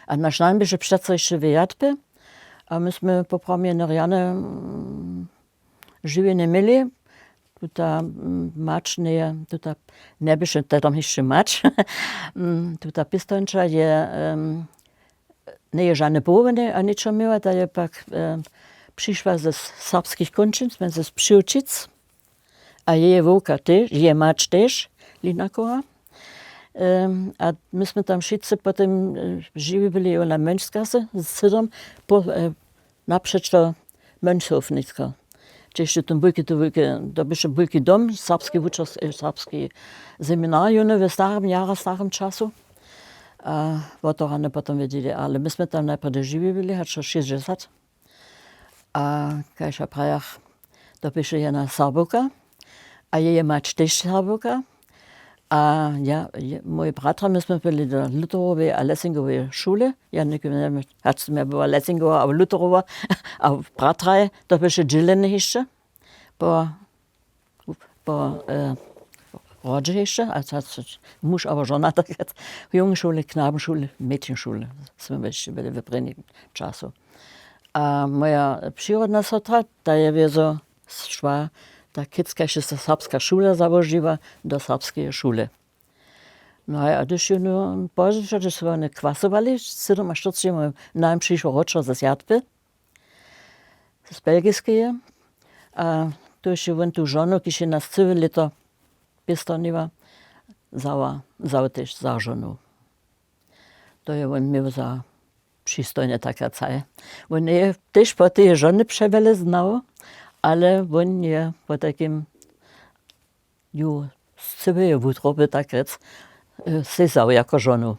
A naš najbližši předsejší vyjadby, a my jsme popramě rjane živi ne měli. Tuta mač tuta nebyše, tam ještě mač. Tuta pistonča je nie żadne połowiny, a niczego miała, ta je pak przyszła ze serbskich kończyc, ze Przyłczyc, a jej wółka też, jej macz też, Linakowa. A myśmy tam wszyscy potem żywi byli na Mönchsgasse z Sydom, naprzecz do Mönchshofnicka. Czyli tam to był bulki dom, serbski serbski seminarium w starym czasu. Bo to rano potem wiedzieli, ale myśmy tam najpierw żywi byli, had 60. A kajsza prajach, to pisze jedna Serbuka, a jej macz też Serbuka. A ja, moi bratra, myśmy byli do Lutherowej a Lessingowej szule. Ja nie wiem, hat mir była Lessingowa, a Lutherowa, a bratraj, to pisze Gilleny jeszcze, bo rodzie jeszcze, also mąż, aber żona, tak jest, Jungenschule, Knabenschule, Mädchenschule, są byli w prynnym czasu. A moja przyrodna sotra, ta je so szła, ta kiecka się serbska szula założyła do serbskiej szule. No a gdyż się pożyczyła, że się one kwasowali, 47 nam przyszło roczno ze Jadby, z belgijskiej, a to się on tu żonu, kiedy się nas całe lito pistoniła, zała też za żonu. To je on miał za przystojnie taka caja. On je też po tej żony przewele znał, ale on je po takim z całej wódroby tak rec sezał jako żonu.